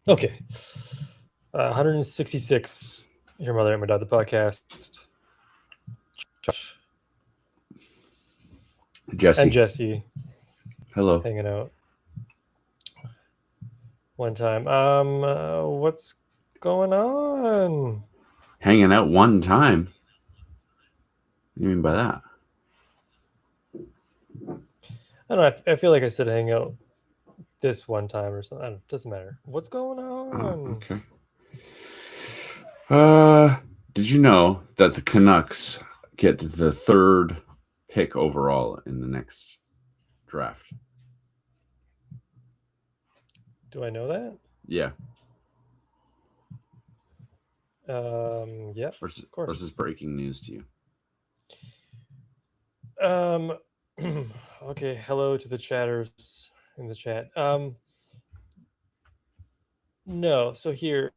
Okay. 166. Your mother and my dad, the podcast. Josh Jesse. and Jesse Hello. hanging out one time. What's going on? Hanging out one time? What do you mean by that? I don't know. I feel like I said hang out this one time or something. I don't, doesn't matter. What's going on? Okay. Did you know that the Canucks get the third pick overall in the next draft? Do I know that? Yeah. Yeah, Or of course. is this breaking news to you? Okay. Hello to the chatters in the chat. No. So here's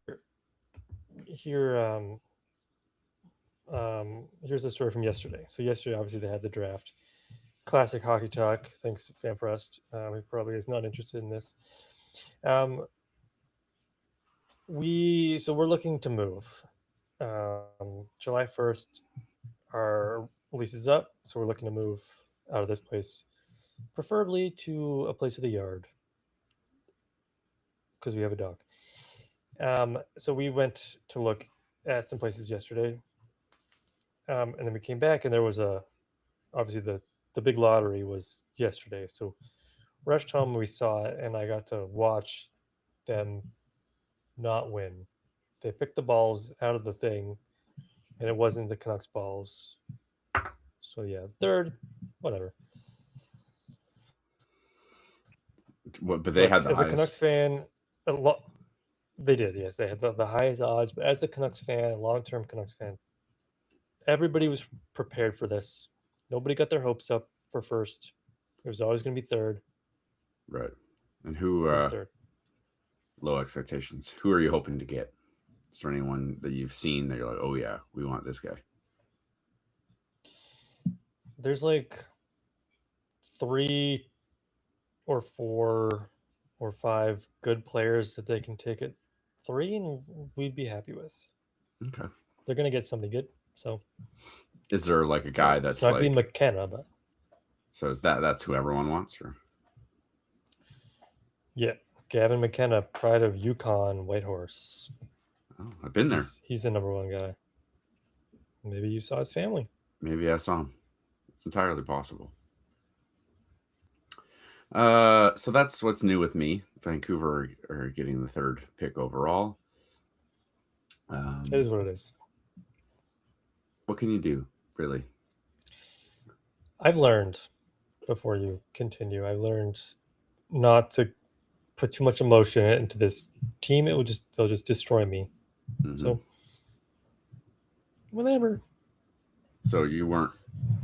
the story from yesterday. So yesterday, obviously, they had the draft. Classic hockey talk. Thanks, Van Prust. He probably is not interested in this. We're looking to move. July 1st, our lease is up, so we're looking to move out of this place, preferably to a place with a yard, because we have a dog. So we went to look at some places yesterday, and then we came back, and there was obviously the big lottery was yesterday. So rushed home, we saw it, and I got to watch them not win. They picked the balls out of the thing, and it wasn't the Canucks balls. So yeah, third, whatever. But they had Look, the as a Canucks highest. fan, they did, yes, they had the highest odds. But as a Canucks fan, long-term Canucks fan, everybody was prepared for this. Nobody got their hopes up for first. It was always going to be third. Right. And who, It was third. low expectations. Who are you hoping to get? Is there anyone that you've seen that you're like, oh yeah, we want this guy? There's like 3 or 4 or 5 good players that they can take at 3, and we'd be happy with. Okay. They're going to get something good. So Is there like a guy it's that's not going to be like, McKenna, but so is that's who everyone wants? Or yeah, Gavin McKenna, pride of Yukon Whitehorse. oh, I've been there. He's the number one guy. Maybe you saw his family. Maybe I saw him. It's entirely possible. So that's what's new with me. Vancouver are getting the third pick overall. It is what it is. What can you do, really? I've learned, before you continue, I've learned not to put too much emotion into this team. They'll just destroy me. Mm-hmm. So whatever. So you weren't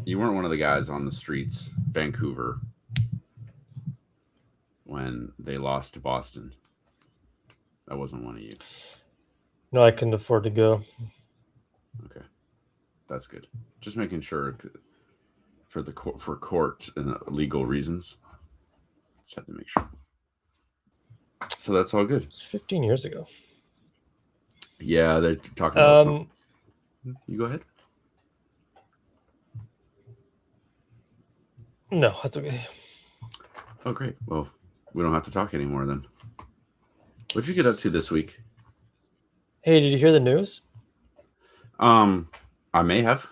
one of the guys on the streets, Vancouver, when they lost to Boston. That wasn't one of you. No, I couldn't afford to go. Okay, that's good. Just making sure for court and legal reasons. Just had to make sure. So that's all good. It's 15 years ago. Yeah, they're talking about something. You go ahead. No, that's okay. Oh, great. Well, we don't have to talk anymore then. What'd you get up to this week? Hey, did you hear the news? I may have.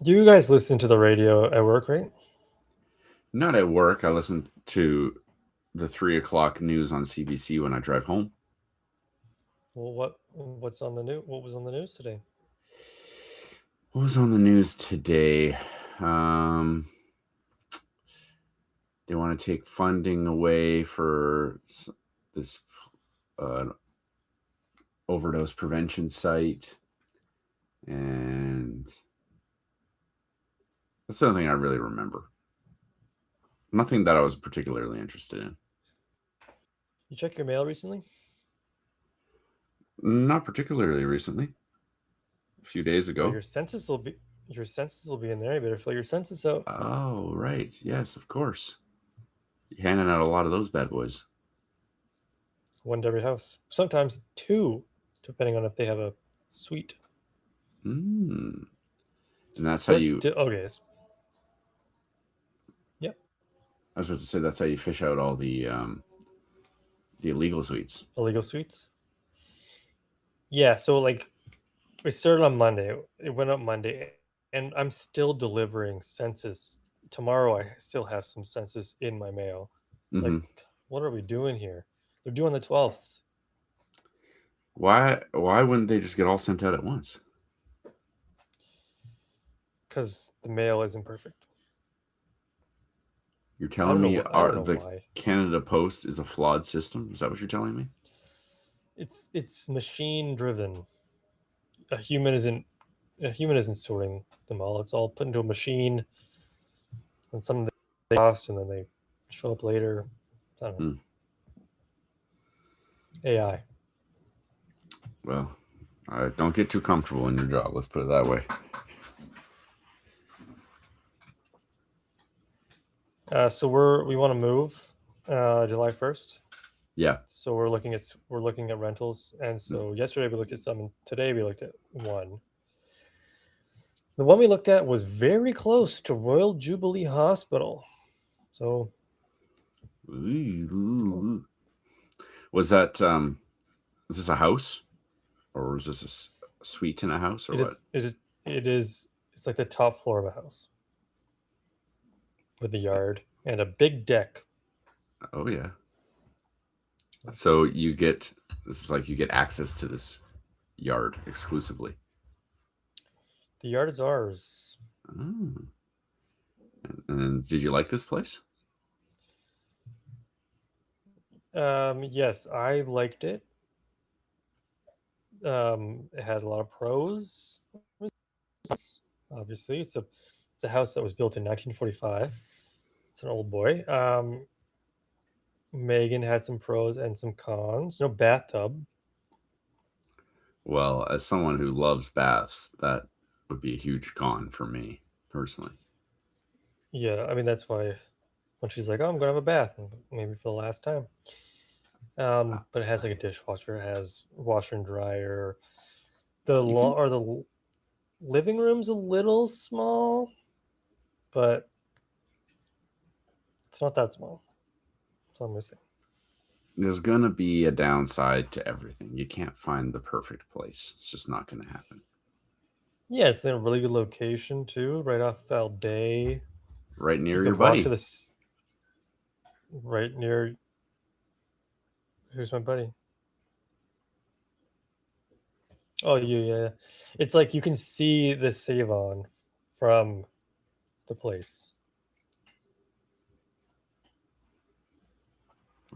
Do you guys listen to the radio at work, right? Not at work. I listen to the 3:00 news on CBC when I drive home. Well, what's on the news? What was on the news today? What was on the news today? They want to take funding away for this overdose prevention site, and that's the only thing I really remember. Nothing that I was particularly interested in. You check your mail recently? Not particularly recently. A few days ago. Well, your census will be in there. You better fill your census out. Oh, right. Yes, of course. You're handing out a lot of those bad boys. one to every house. Sometimes two, depending on if they have a suite. And that's So how it's you. still okay. Yep, I was about to say that's how you fish out all the illegal suites. illegal suites. Yeah, so like we started on Monday. It went up Monday, and I'm still delivering census. Tomorrow, I still have some census in my mail. It's Mm-hmm. like, what are we doing here? They're doing the 12th. Why wouldn't they just get all sent out at once? Because the mail isn't perfect. You're I telling don't me know. I don't know the why. Canada Post is a flawed system? Is that what you're telling me? It's machine driven. A human isn't sorting them all. It's all put into a machine, and some they lost, and then they show up later. I don't know. AI. Well, don't get too comfortable in your job. Let's put it that way. So we want to move July 1st. Yeah. So we're looking at rentals, and so yesterday we looked at some, and today we looked at one. The one we looked at was very close to Royal Jubilee Hospital. So Was that was this a house, or was this a suite in a house, or what? It's like the top floor of a house with a yard and a big deck. Oh yeah. So you get access to this yard exclusively. The yard is ours. Oh. And did you like this place? Yes, I liked it. It had a lot of pros. Obviously, it's a house that was built in 1945. It's an old boy. Megan had some pros and some cons. No bathtub. Well, as someone who loves baths, that would be a huge con for me personally. Yeah, I mean that's why when she's like, "Oh, I'm gonna have a bath," maybe for the last time. But it has like a dishwasher. It has washer and dryer. The living room's a little small, but it's not that small. So I'm missing. There's gonna be a downside to everything. You can't find the perfect place. It's just not gonna happen. Yeah, it's in a really good location too, right off Val Bay. Right near You your can walk buddy. to this. Right near. Who's my buddy? Oh, yeah. It's like you can see the Save-On from the place.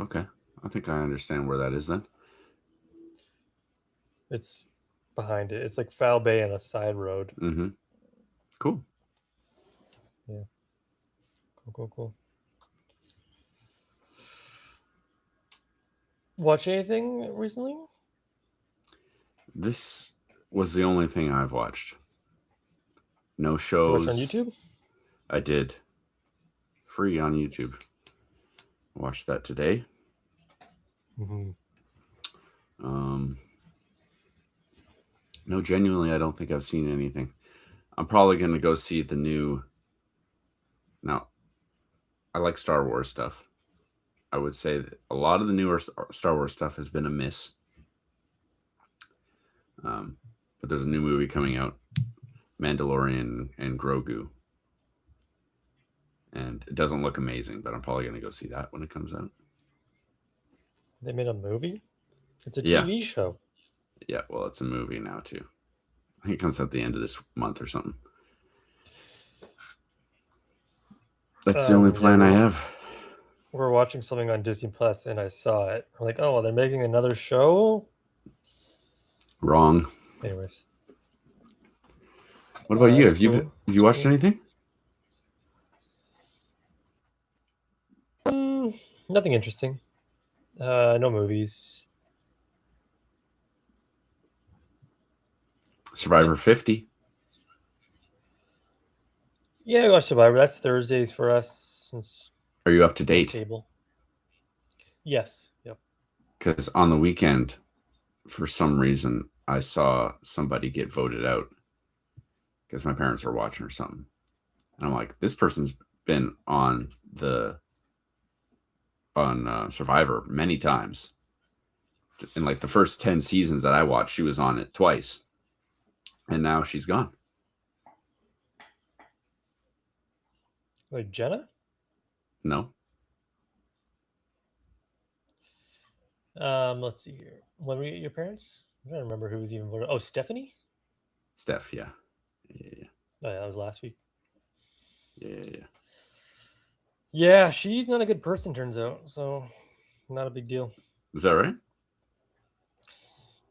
Okay. I think I understand where that is then. It's behind it. It's like Foul Bay and a side road. Mm-hmm. Cool. Yeah. Cool. Watch anything recently? This was the only thing I've watched. No Did shows. you watch on YouTube? I did. Free on YouTube. Watched that today. Mm-hmm. No, genuinely, I don't think I've seen anything. I'm probably going to go see the new. Now, I like Star Wars stuff. I would say that a lot of the newer Star Wars stuff has been a miss. But there's a new movie coming out, Mandalorian and Grogu. And it doesn't look amazing, but I'm probably going to go see that when it comes out. They made a movie? It's a TV show. Yeah, well, it's a movie now, too. I think it comes out the end of this month or something. That's the only plan I have. We're watching something on Disney Plus, and I saw it. I'm like, oh, well, they're making another show? Wrong. Anyways. What about you? Have you watched anything? Nothing interesting. No movies. Survivor 50. Yeah, I watched Survivor. That's Thursdays for us. Are you up to date? Table. Yes. Yep. because on the weekend, for some reason, I saw somebody get voted out because my parents were watching or something. And I'm like, this person's been on Survivor many times. In like the first 10 seasons that I watched, she was on it twice. And now she's gone. Like Jenna? No. Let's see here. When were you at your parents? I'm trying to remember who was even voted. Oh, Stephanie? Steph, yeah. Yeah. Oh, yeah, that was last week. Yeah. Yeah, she's not a good person, turns out. So, not a big deal. Is that right?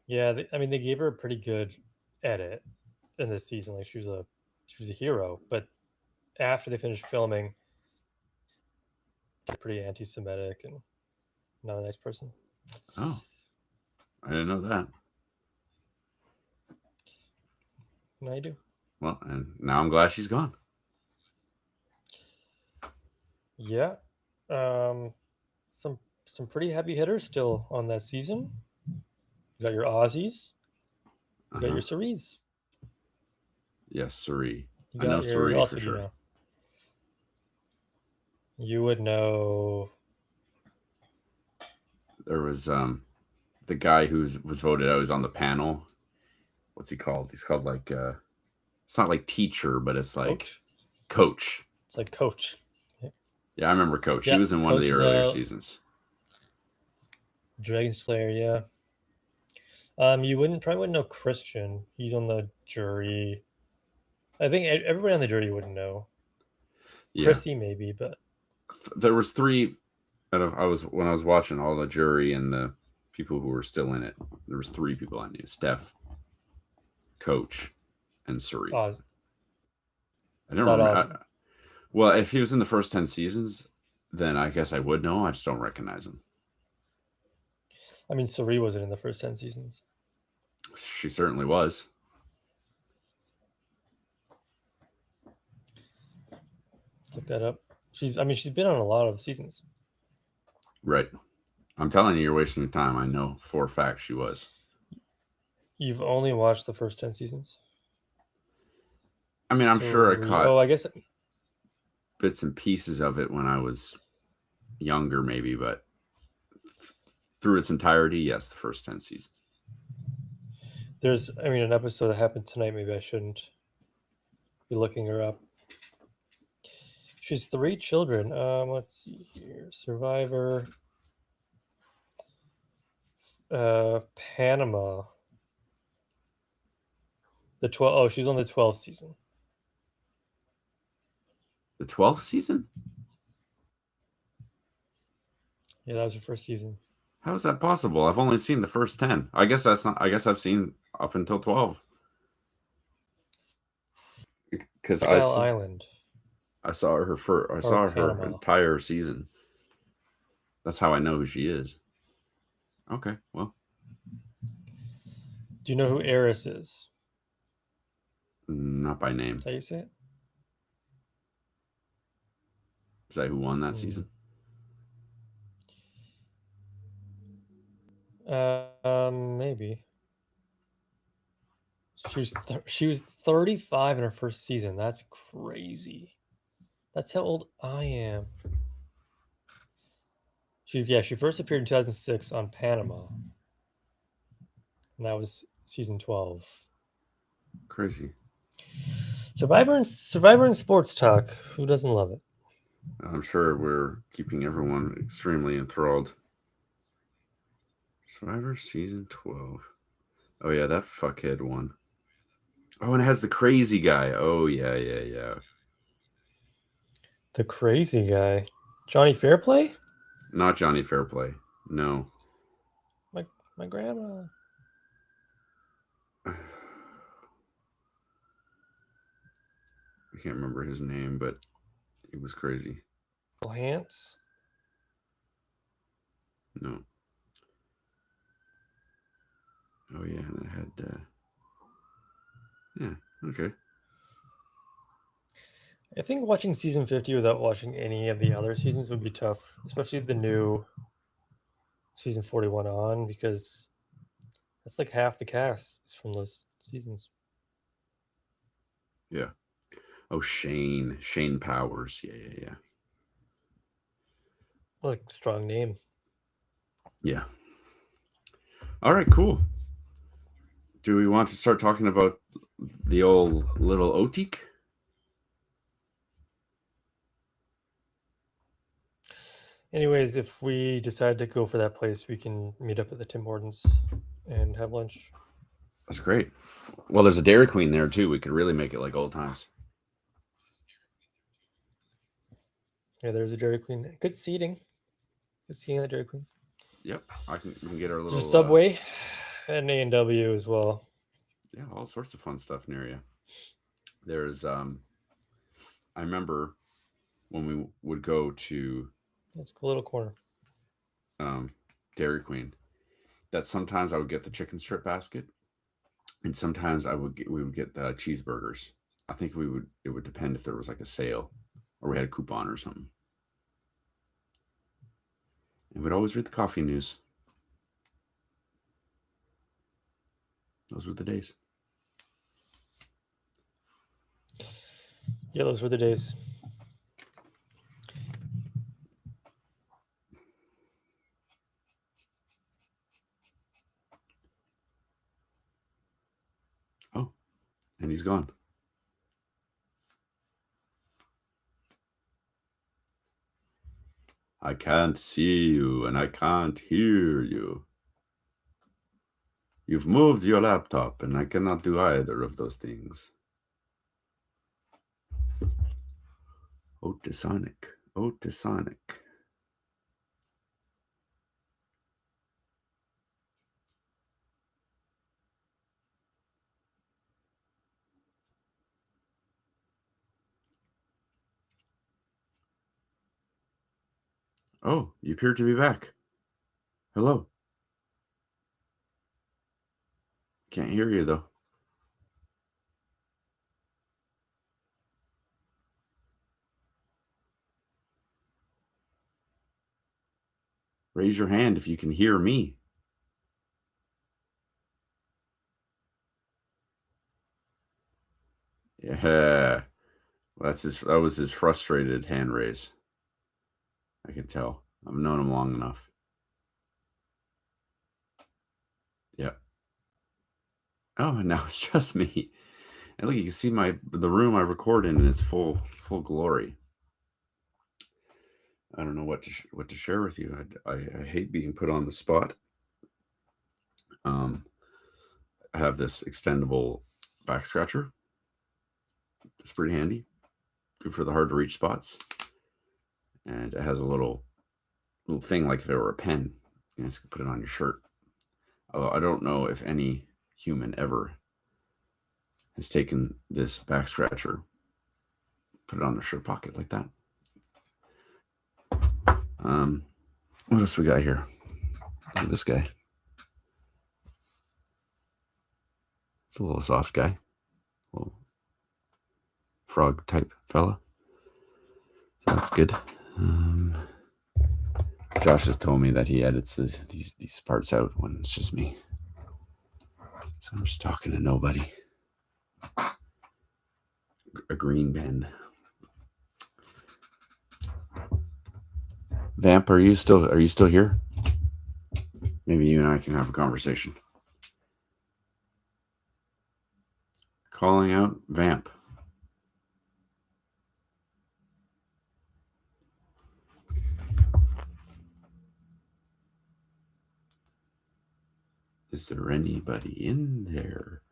Yeah, they gave her a pretty good edit in this season. Like she was a hero, but after they finished filming, she's pretty anti-Semitic and not a nice person. Oh, I didn't know that. Now you do. Well, and now I'm glad she's gone. Yeah, some pretty heavy hitters still on that season. You got your Aussies, you got your Cerise. Yes, Suri. You I know got Suri what else for would sure. you know? You would know. There was the guy who was voted out. Was on the panel. What's he called? He's called like it's not like teacher, but it's like coach. It's like coach. Yeah, I remember Coach. Yeah, He was in one of the Coach, earlier seasons. Dragon Slayer, yeah. You probably wouldn't know Christian. He's on the jury. I think everybody on the jury wouldn't know. Yeah. Chrissy maybe, but there was three. When I was watching all the jury and the people who were still in it, there was three people I knew: Steph, Coach, and Suri. Oz. I don't remember. Well, if he was in the first 10 seasons, then I guess I would know. I just don't recognize him. I mean, Suri wasn't in the first 10 seasons. She certainly was. Look that up. She's been on a lot of seasons. Right. I'm telling you, you're wasting your time. I know for a fact she was. You've only watched the first 10 seasons? I mean, I'm sure I caught I guess bits and pieces of it when I was younger, maybe, but through its entirety, yes, the first 10 seasons. There's, an episode that happened tonight. Maybe I shouldn't be looking her up. She's 3 children. Let's see here. Survivor. Panama. The 12. Oh, she's on the 12th season. The 12th season? Yeah, that was her first season. How is that possible? I've only seen the first 10. I guess that's not. I guess I've seen up until 12. Because Island. I saw her entire season. That's how I know who she is. Okay, well. Do you know who Eris is? Not by name. Is that how you say it? Is that who won that season? Maybe. She was 35 in her first season. That's crazy. That's how old I am. She first appeared in 2006 on Panama. And that was season 12. Crazy. Survivor and sports talk. Who doesn't love it? I'm sure we're keeping everyone extremely enthralled. Survivor season 12. Oh yeah, that fuckhead one. Oh, and it has the crazy guy. Oh yeah. The crazy guy. Johnny Fairplay? Not Johnny Fairplay. No. My grandma. I can't remember his name, but he was crazy. Lance? No. Oh yeah, and it had yeah, okay. I think watching season 50 without watching any of the other seasons would be tough, especially the new season 41 on, because that's like half the cast is from those seasons. Yeah. Oh, Shane Powers. Yeah. Like, strong name. Yeah. All right, cool. Do we want to start talking about the old little Otik? Anyways, if we decide to go for that place, we can meet up at the Tim Hortons and have lunch. That's great. Well, there's a Dairy Queen there too. We could really make it like old times. Yeah, there's a Dairy Queen. Good seating. Good seating at the Dairy Queen. Yep, we can get our little There's a Subway and A&W as well. Yeah, all sorts of fun stuff near you. There's I remember when we would go to That's a cool little corner. Dairy Queen, that sometimes I would get the chicken strip basket, and sometimes we would get the cheeseburgers. I think it would depend if there was like a sale or we had a coupon or something. And we'd always read the coffee news. Those were the days. Yeah, those were the days. Oh, and he's gone. I can't see you and I can't hear you. You've moved your laptop and I cannot do either of those things. Otisonic. Oh, you appear to be back. Hello. Can't hear you though. Raise your hand if you can hear me. Yeah. That was his frustrated hand raise. I can tell. I've known him long enough. Yep. Oh, and now it's just me. And look, you can see the room I record in its full glory. I don't know what to share with you. I hate being put on the spot. I have this extendable back scratcher. It's pretty handy. Good for the hard to reach spots. And it has a little thing like if it were a pen. You just can put it on your shirt. Although I don't know if any human ever has taken this back scratcher, put it on their shirt pocket like that. What else we got here? Look at this guy. It's a little soft guy. Little frog type fella. So that's good. Josh has told me that he edits these parts out when it's just me. So I'm just talking to nobody. A green pen. Vamp, are you still here? Maybe you and I can have a conversation. Calling out Vamp. Is there anybody in there?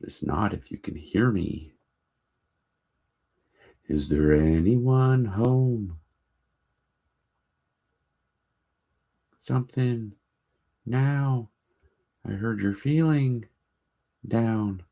Just nod if you can hear me. Is there anyone home? Something now. I heard you're feeling down.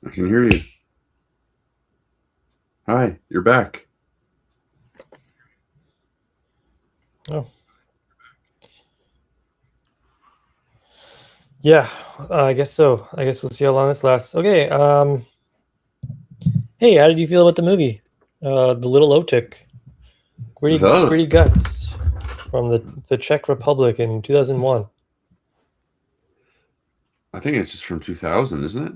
I can hear you. Hi, you're back. Oh. Yeah, I guess so. I guess we'll see how long this lasts. Okay. Hey, how did you feel about the movie? The Little Otik. The Gritty Guts from the Czech Republic in 2001. I think it's just from 2000, isn't it?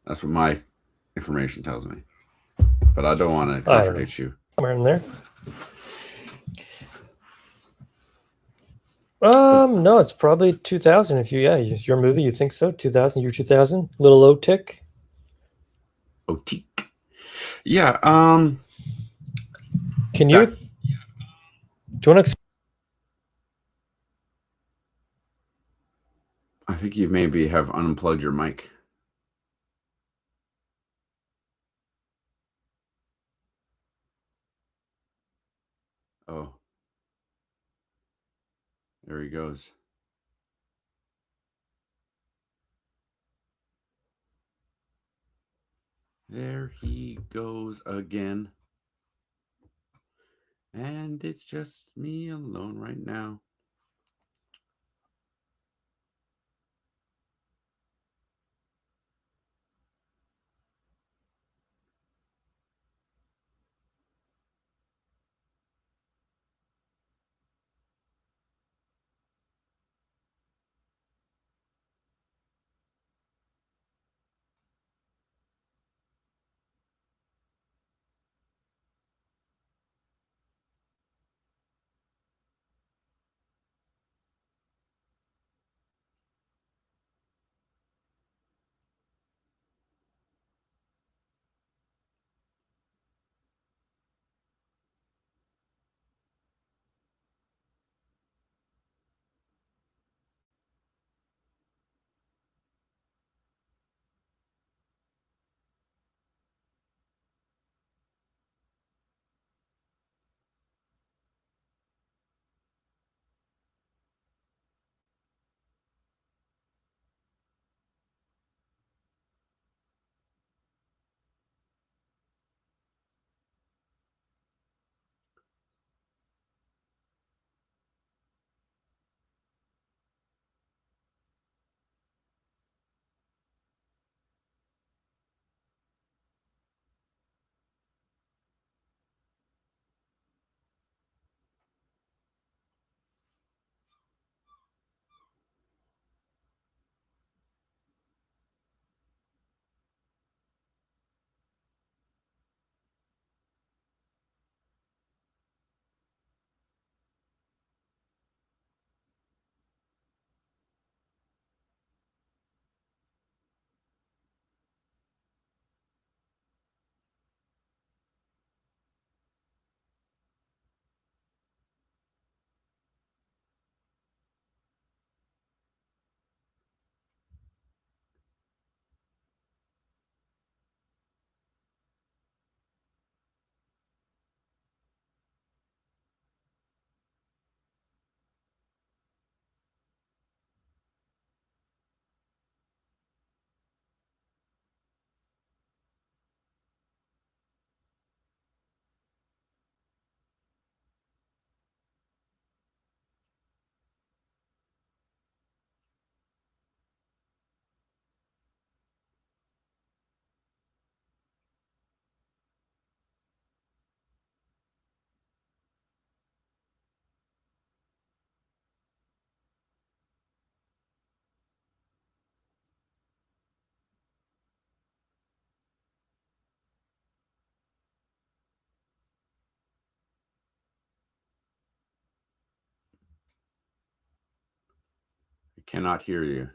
That's what my information tells me. But I don't want to contradict you. Somewhere in there. No, it's probably 2000. If it's your movie, you think so? 2000, year 2000. Little Otik. Otik. Yeah. Can you? Back, Do you want to? I think you maybe have unplugged your mic. Oh, there he goes. There he goes again. And it's just me alone right now. I cannot hear you.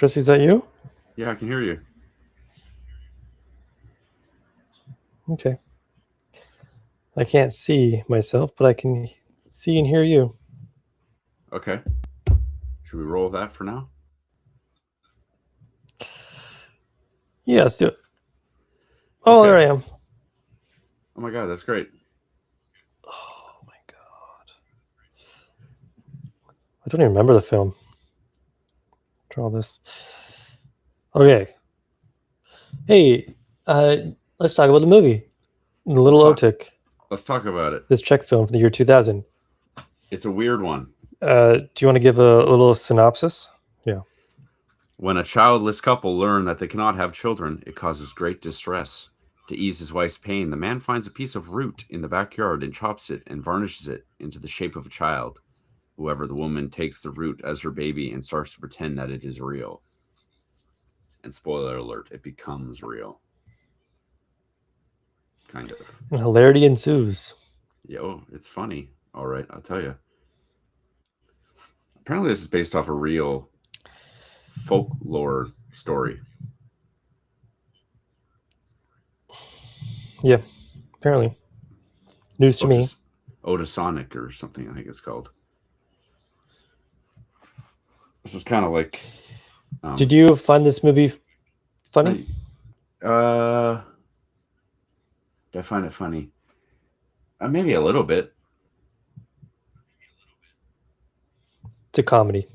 Jesse, is that you? Yeah, I can hear you. Okay. I can't see myself, but I can see and hear you. Okay. Should we roll that for now? Yeah, let's do it. Oh, Okay. there I am. Oh my god, that's great. Oh my god. I don't even remember the film. Draw this. Okay. Hey, let's talk about the movie. The Little Otik, Let's talk about it. this Czech film from the year 2000. It's a weird one. Do you want to give a little synopsis? Yeah. When a childless couple learn that they cannot have children, it causes great distress. To ease his wife's pain, the man finds a piece of root in the backyard and chops it and varnishes it into the shape of a child. However, the woman takes the root as her baby and starts to pretend that it is real. And spoiler alert, it becomes real. Kind of. And hilarity ensues. Yo, it's funny. All right, I'll tell you. Apparently, this is based off a real folklore story. Yeah, apparently. News to me. Otisonic or something, I think it's called. This was kind of like. Did you find this movie funny? Did I find it funny? Maybe a little bit. It's a comedy.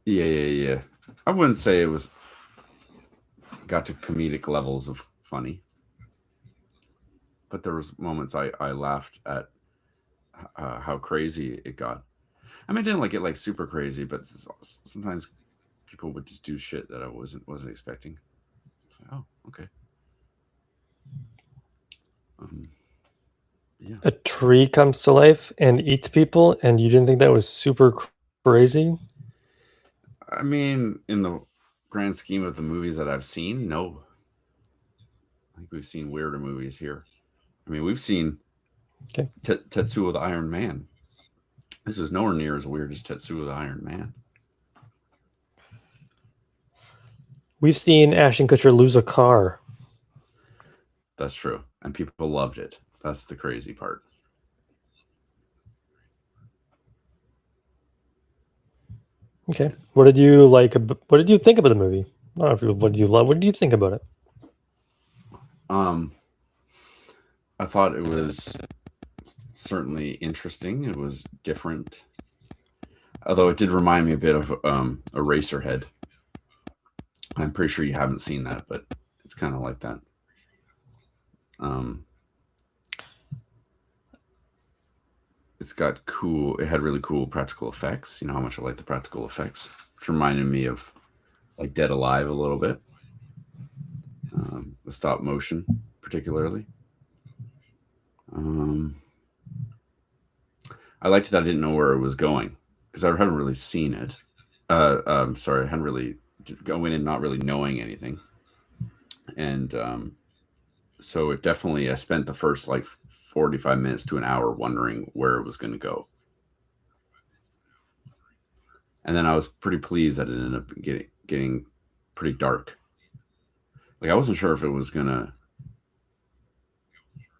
Yeah. I wouldn't say it was got to comedic levels of funny, but there was moments I laughed at how crazy it got. I mean, I didn't like it like super crazy, but sometimes people would just do shit that I wasn't expecting. It's like, oh, okay. Yeah. A tree comes to life and eats people, and you didn't think that was super crazy? I mean, in the grand scheme of the movies that I've seen, no. I think we've seen weirder movies here. I mean, we've seen Tetsuo the Iron Man. This was nowhere near as weird as Tetsuo the Iron Man. We've seen Ashton Kutcher lose a car. That's true. And people loved it. That's the crazy part. Okay. What did you like? What did you think about the movie? I don't know what did you love? What did you think about it? I thought it was certainly interesting. It was different. Although it did remind me a bit of Eraserhead. I'm pretty sure you haven't seen that, but it's kind of like that. It's got it had really cool practical effects. You know how much I like the practical effects, which reminded me of like Dead Alive a little bit. The stop motion, particularly. I liked that I didn't know where it was going because I hadn't really seen it. Sorry, I hadn't really going in not really knowing anything, and so it definitely. I spent the first like 45 minutes to an hour wondering where it was going to go, and then I was pretty pleased that it ended up getting pretty dark. Like I wasn't sure if it was gonna.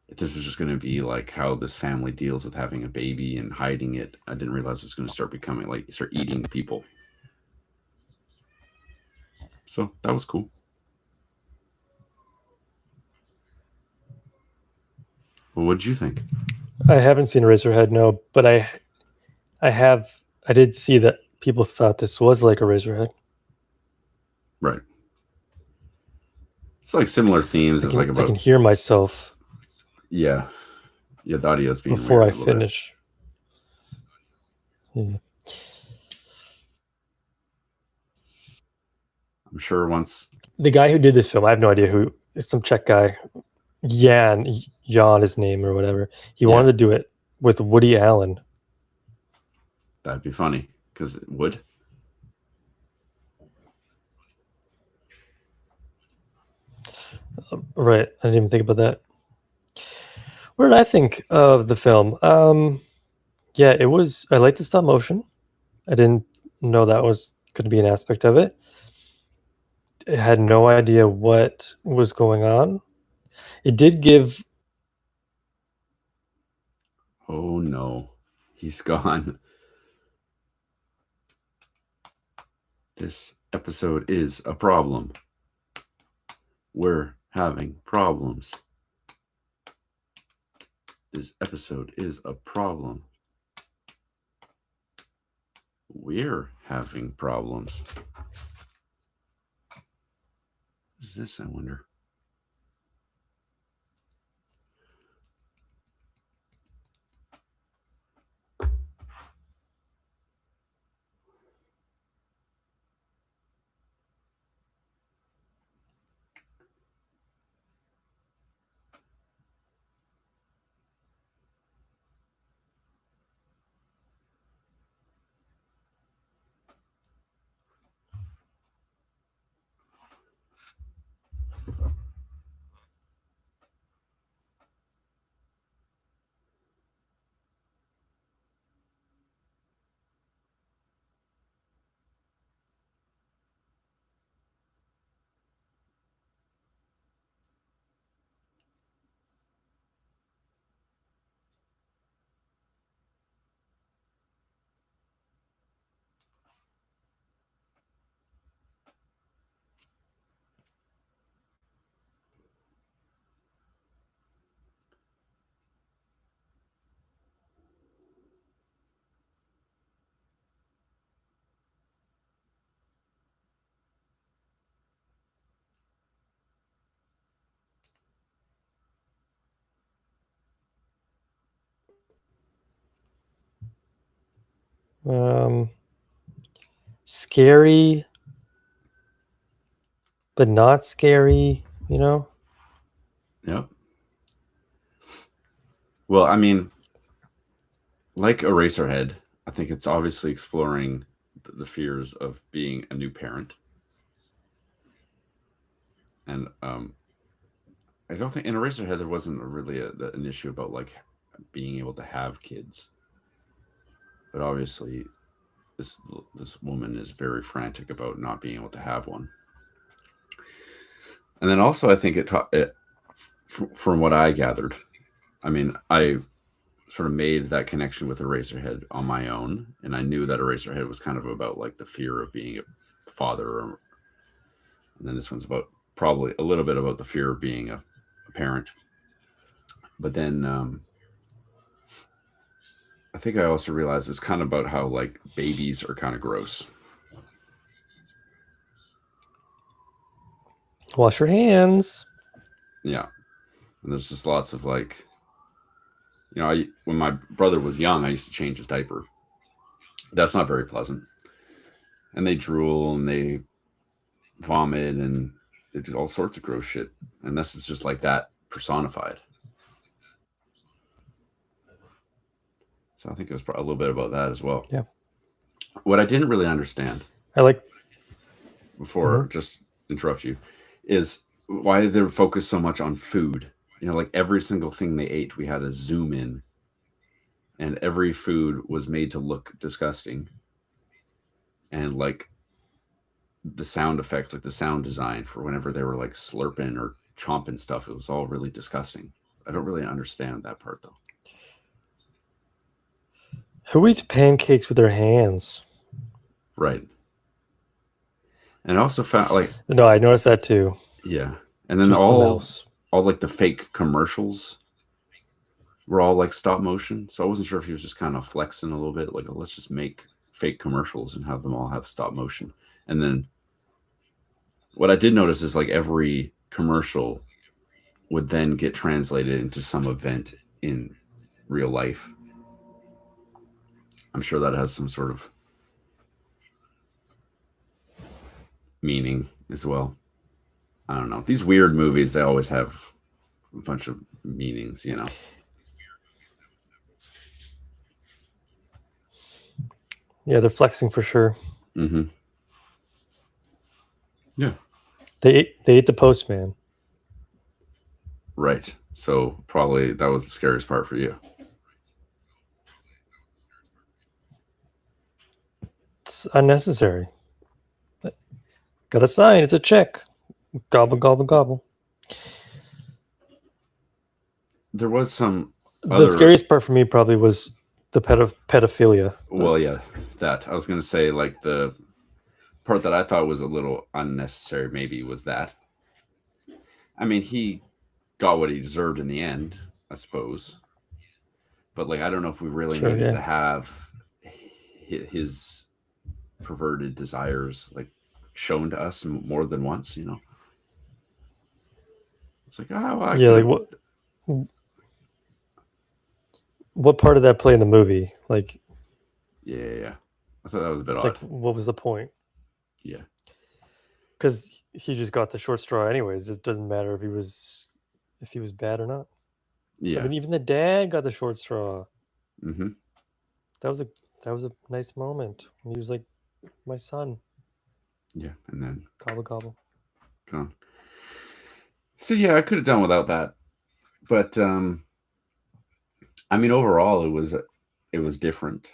If this was just going to be like how this family deals with having a baby and hiding it. I didn't realize it was going to start becoming like start eating people. So that was cool. Well, what did you think? I haven't seen Eraserhead, no, but I did see that people thought this was like Eraserhead. Right. It's like similar themes. It's like about. I can hear myself. Yeah. The audio's being before I finish. Yeah. I'm sure once the guy who did this film, I have no idea who. It's some Czech guy, Jan his name or whatever. He wanted to do it with Woody Allen. That'd be funny because it would. Right. I didn't even think about that. What did I think of the film? Yeah, it was. I liked the stop motion. I didn't know that was going to be an aspect of it. had no idea what was going on. It did give. Oh no, he's gone. This episode is a problem. We're having problems. This episode is a problem. We're having problems. What is this, I wonder? Scary, but not scary, Yep. Well, I mean, like Eraserhead, I think it's obviously exploring the fears of being a new parent. And I don't think in Eraserhead there wasn't really an issue about like being able to have kids. But obviously, this woman is very frantic about not being able to have one. And then also, I think from what I gathered, I mean, I sort of made that connection with Eraserhead on my own, and I knew that Eraserhead was kind of about like the fear of being a father, and then this one's about probably a little bit about the fear of being a parent. But then I think I also realized it's kind of about how like babies are kind of gross. Wash your hands. Yeah. And there's just lots of like, when my brother was young, I used to change his diaper. That's not very pleasant. And they drool and they vomit and they do all sorts of gross shit. And this was just like that personified. So I think it was a little bit about that as well. Yeah. What I didn't really understand, before just interrupt you, is why they're focused so much on food. Like every single thing they ate, we had a zoom in, and every food was made to look disgusting. And like the sound effects, like the sound design for whenever they were like slurping or chomping stuff, it was all really disgusting. I don't really understand that part though. Who eats pancakes with their hands? Right. And I also found like, no, I noticed that too. Yeah. And then all like the fake commercials were all like stop motion. So I wasn't sure if he was just kind of flexing a little bit, like, let's just make fake commercials and have them all have stop motion. And then what I did notice is like every commercial would then get translated into some event in real life. I'm sure that has some sort of meaning as well. I don't know. These weird movies, they always have a bunch of meanings, Yeah, they're flexing for sure. Mm-hmm. Yeah. They ate the postman. Right. So probably that was the scariest part for you. It's unnecessary. Got a sign. It's a check. Gobble, gobble, gobble. There was some The other. scariest part for me probably was the pedophilia. Well, yeah, that I was gonna say, like, the part that I thought was a little unnecessary maybe was that. I mean, he got what he deserved in the end, I suppose. But like, I don't know if we really Sure, needed yeah. to have his perverted desires like shown to us more than once. You know, it's like, oh, well, Yeah, like what part of that play in the movie? Like, yeah. I thought that was a bit like odd. what was the point? Yeah. Because he just got the short straw anyways. It doesn't matter if he was bad or not. Yeah. I mean, even the dad got the short straw. Mm-hmm. That was a nice moment when he was like, "My son." Yeah, and then Gobble gobble. gone. So yeah, I could have done without that, but I mean, overall, it was different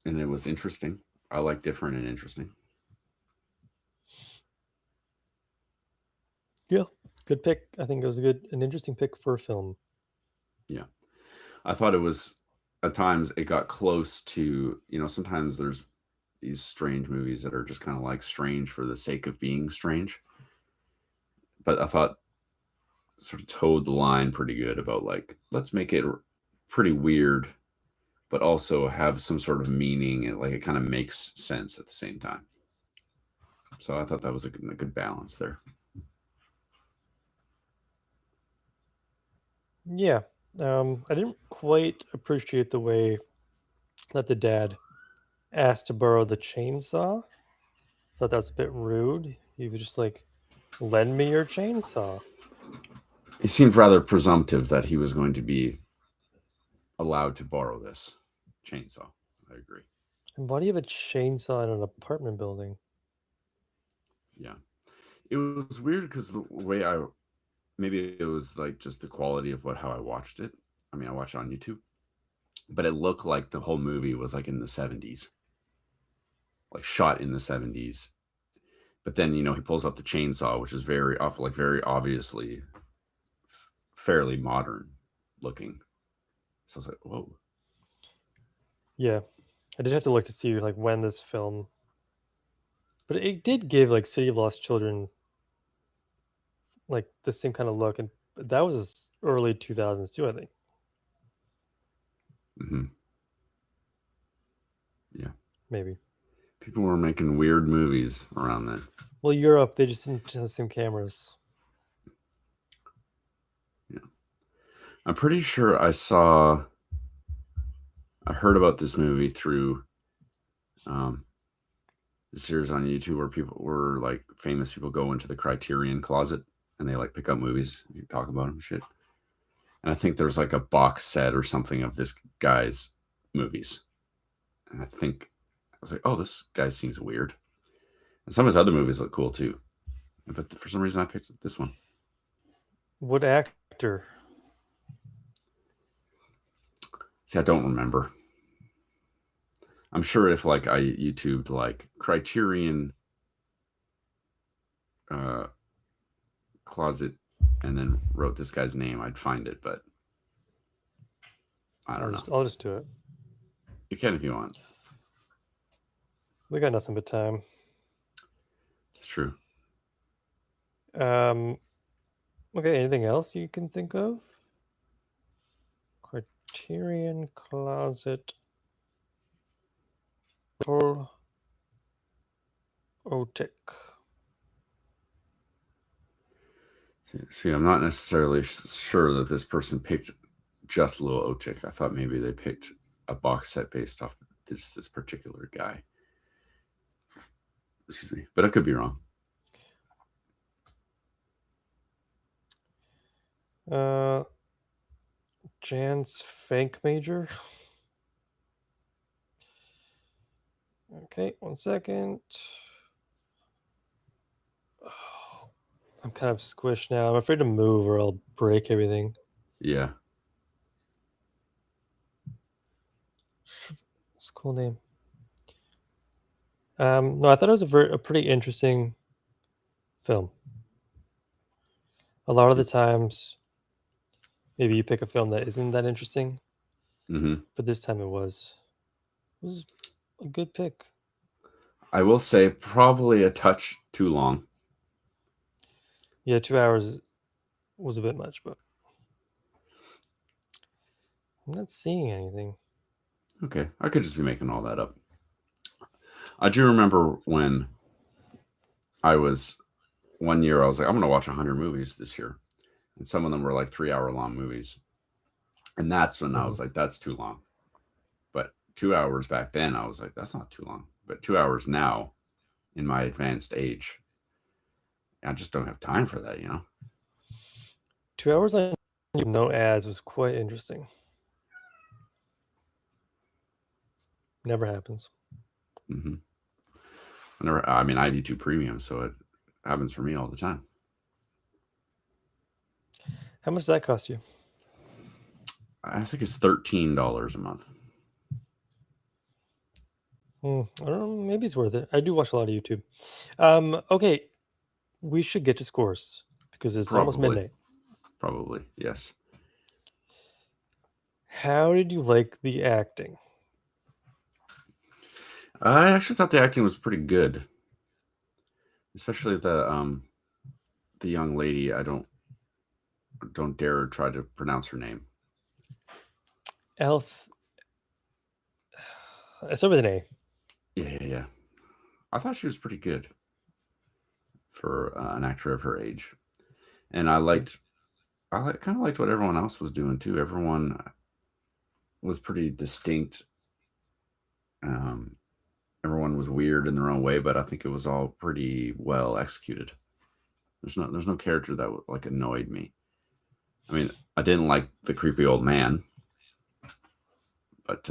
and it was interesting. I like different and interesting. Yeah, good pick. I think it was an interesting pick for a film. Yeah, I thought it was. At times, it got close to, you know, sometimes there's these strange movies that are just kind of like strange for the sake of being strange. But I thought sort of towed the line pretty good about like, let's make it pretty weird, but also have some sort of meaning and like it kind of makes sense at the same time. So I thought that was a good balance there. Yeah, I didn't quite appreciate the way that the dad asked to borrow the chainsaw. Thought that was a bit rude. He was just like, "Lend me your chainsaw." It seemed rather presumptive that he was going to be allowed to borrow this chainsaw. I agree. And why do you have a chainsaw in an apartment building? Yeah. It was weird because the way maybe it was like just the quality of how I watched it. I mean, I watched it on YouTube, but it looked like the whole movie was like in the 70s, like shot in the 70s. But then, you know, he pulls up the chainsaw, which is very obviously fairly modern looking. So I was like, whoa. Yeah, I did have to look to see like when this film, but it did give like City of Lost Children like the same kind of look, and that was early 2000s too, I think. Mm-hmm. Yeah. Maybe. People were making weird movies around then. Well, Europe, they just didn't have the same cameras. Yeah. I'm pretty sure I heard about this movie through the series on YouTube where people were like famous people go into the Criterion closet and they like pick up movies and talk about them shit. And I think there's like a box set or something of this guy's movies. And I was like, oh, this guy seems weird. And some of his other movies look cool too. But for some reason I picked this one. What actor? See, I don't remember. I'm sure if like I YouTubed like Criterion closet and then wrote this guy's name, I'd find it, but I don't know. I'll just do it. You can if you want. We got nothing but time. It's true. Okay, anything else you can think of? Criterion closet. Paul Otik. See, I'm not necessarily sure that this person picked just Lil Otik. I thought maybe they picked a box set based off this particular guy. Excuse me, but I could be wrong. Jan's Fank Major. Okay, 1 second. Oh, I'm kind of squished now. I'm afraid to move or I'll break everything. Yeah. It's a cool name. No, I thought it was a pretty interesting film. A lot of the times, maybe you pick a film that isn't that interesting, Hmm. but this time it was. It was a good pick. I will say probably a touch too long. Yeah, 2 hours was a bit much, but I'm not seeing anything. Okay, I could just be making all that up. I do remember when I was one year, I was like, I'm going to watch 100 movies this year. And some of them were like 3 hour long movies. And that's when I was like, that's too long. But 2 hours back then, I was like, that's not too long. But 2 hours now, in my advanced age, I just don't have time for that, 2 hours on YouTube, no ads was quite interesting. Never happens. Hmm. I mean, I have YouTube Premium, so it happens for me all the time. How much does that cost you? I think it's $13 a month. I don't know. Maybe it's worth it. I do watch a lot of YouTube. Okay, we should get to scores because it's almost Probably. midnight. Probably, yes. How did you like the acting? I actually thought the acting was pretty good, especially the young lady. I don't dare try to pronounce her name. Elf. I start with an A. Yeah. I thought she was pretty good for an actor of her age, and kind of liked what everyone else was doing too. Everyone was pretty distinct. Everyone was weird in their own way, but I think it was all pretty well executed. There's no character that like annoyed me. I mean, I didn't like the creepy old man, but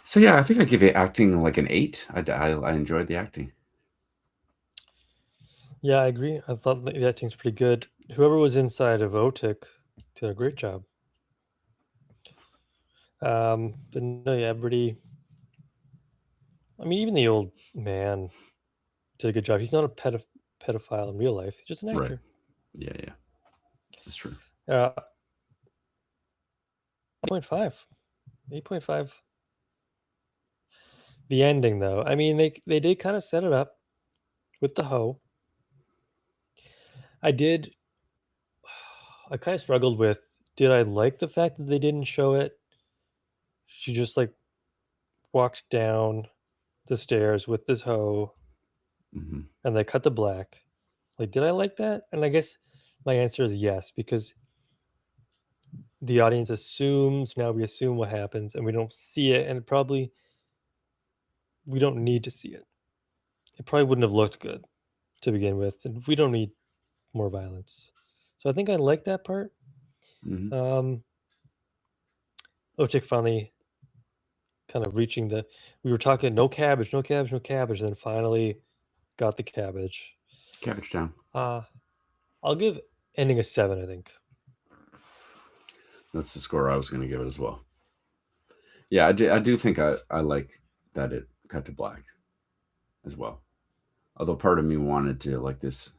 so yeah, I think I give it acting like an 8. I enjoyed the acting. Yeah, I agree. I thought the acting's pretty good. Whoever was inside of Otik did a great job. But no, yeah, everybody. I mean, even the old man did a good job. He's not a pedophile in real life. He's just an Right. actor. Yeah, that's true. 8.5. 8.5. The ending, though. I mean, they did kind of set it up with the hoe. I kind of struggled with, did I like the fact that they didn't show it? She just like walked down the stairs with this hoe Hmm. and they cut to black. Like, did I like that? And I guess my answer is yes, because the audience assumes, now we assume what happens and we don't see it, and probably we don't need to see it. It probably wouldn't have looked good to begin with, and we don't need more violence. So I think I like that part. Hmm. Ochik finally kind of reaching we were talking no cabbage, no cabbage, no cabbage, and then finally got the cabbage. Cabbage Town. I'll give ending a 7, I think. That's the score I was going to give it as well. Yeah, I do think I like that it cut to black as well. Although part of me wanted to like this.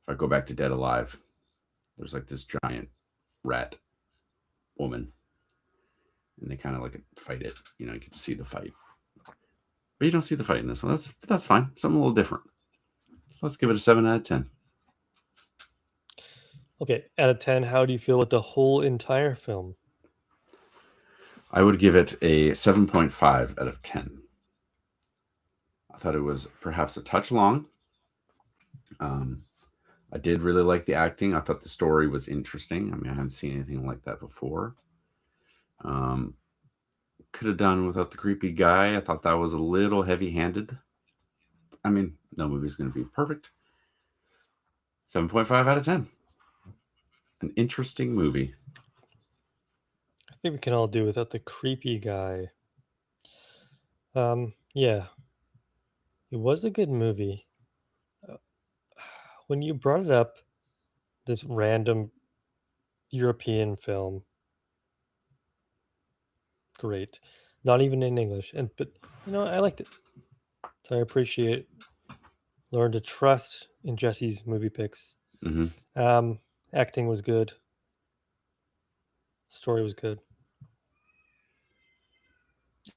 If I go back to Dead Alive, there's like this giant rat woman, and they kind of like fight it. You get to see the fight, but you don't see the fight in this one. That's fine. Something a little different. So let's give it a 7 out of 10. Okay, out of 10, how do you feel with the whole entire film? I would give it a 7.5 out of 10. I thought it was perhaps a touch long. I did really like the acting. I thought the story was interesting. I mean, I haven't seen anything like that before. Could have done without the creepy guy. I thought that was a little heavy-handed. I mean, no movie's going to be perfect. 7.5 out of 10. An interesting movie. I think we can all do without the creepy guy. Yeah, it was a good movie. When you brought it up, this random European film, great. Not even in English, but I liked it, so I appreciate Learned to trust in Jesse's movie picks. Mm-hmm. Acting was good. Story was good.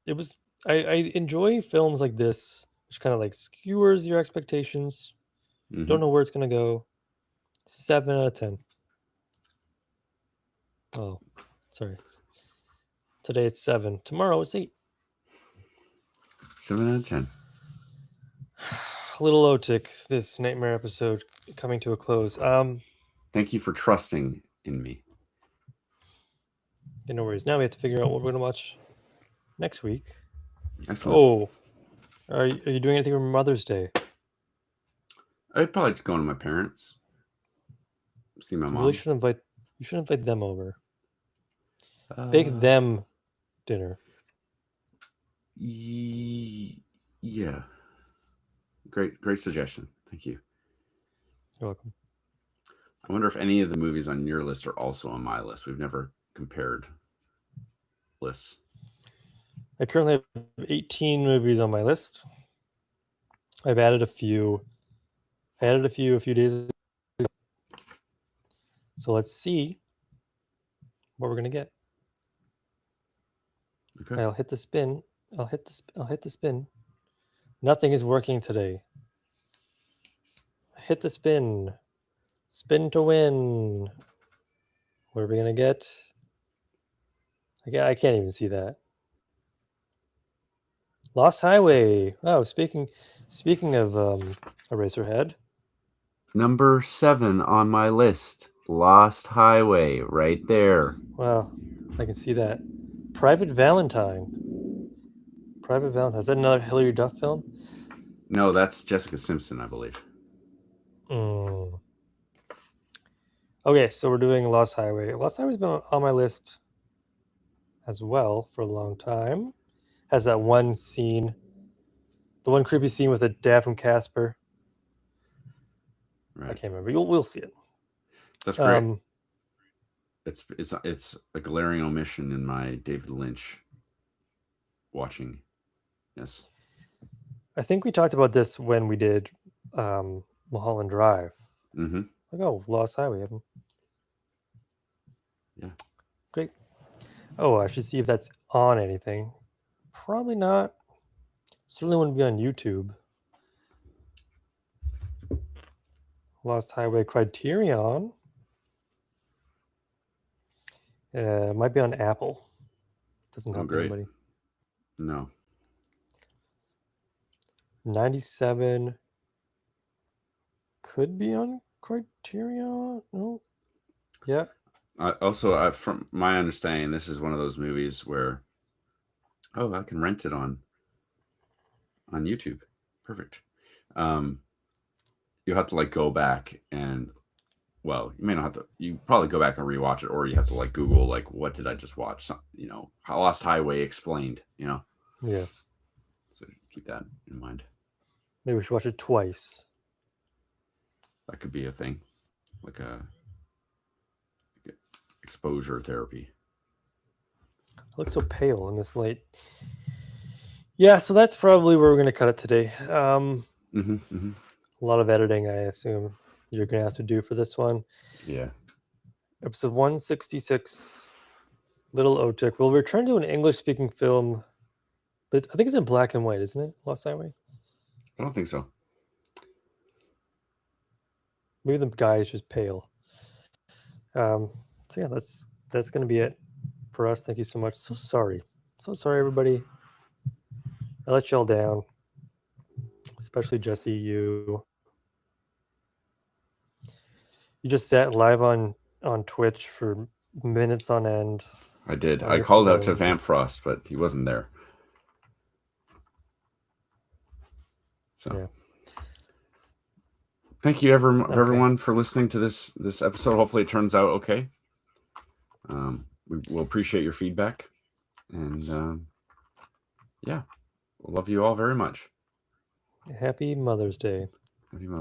It was. I enjoy films like this, which kind of like skewers your expectations. Mm-hmm. Don't know where it's gonna go. 7 out of 10. Oh, sorry. Today it's 7. Tomorrow it's 8. 7 out of 10. A little low tick. This nightmare episode coming to a close. Thank you for trusting in me. No worries. Now we have to figure out what we're gonna watch next week. Excellent. Oh, are you doing anything for Mother's Day? I'd probably go to my parents. See my You mom. really should invite. You should invite them over. Bake them dinner. Yeah. Great suggestion. Thank you. You're welcome. I wonder if any of the movies on your list are also on my list. We've never compared lists. I currently have 18 movies on my list. I've added a few. I added a few days ago. So let's see what we're gonna get. Okay. I'll hit the spin. I'll hit the spin. Nothing is working today. Hit the spin. Spin to win. What are we gonna get? I can't even see that. Lost Highway. Oh, speaking of Eraserhead. Number 7 on my list. Lost Highway, right there. Wow, I can see that. Private Valentine. Private Valentine. Is that another Hilary Duff film? No, that's Jessica Simpson, I believe. Okay, so we're doing Lost Highway. Lost Highway's been on my list as well for a long time. Has that one scene, the one creepy scene with the dad from Casper. Right. I can't remember. We'll see it. That's great. It's a glaring omission in my David Lynch watching. Yes. I think we talked about this when we did Mulholland Drive. Mm-hmm. Like, oh, Lost Highway. Yeah. Great. Oh, I should see if that's on anything. Probably not. Certainly wouldn't be on YouTube. Lost Highway Criterion. Might be on Apple. Doesn't help anybody. No. 97 could be on Criterion. No. Yeah. Also, from my understanding, this is one of those movies where, I can rent it on YouTube. Perfect. You have to go back and, well, you may not have to. You probably go back and rewatch it, or you have to Google what did I just watch? Lost Highway explained. Yeah. So keep that in mind. Maybe we should watch it twice. That could be a thing, like exposure therapy. I look so pale in this light. Yeah, so that's probably where we're going to cut it today. A lot of editing, I assume, you're going to have to do for this one. Yeah. Episode 166, Little Otik. We'll return to an English-speaking film, but I think it's in black and white, isn't it? Lost Highway? I don't think so. Maybe the guy is just pale. So yeah, that's going to be it for us. Thank you so much. So sorry, everybody. I let y'all down, especially Jesse. You just sat live on Twitch for minutes on end. I did. I called out to Vamp Frost, but he wasn't there. So yeah. Thank you everyone for listening to this episode. Hopefully it turns out okay. We will appreciate your feedback, and yeah, we'll love you all very much. Happy Mother's Day. Happy Mother's Day.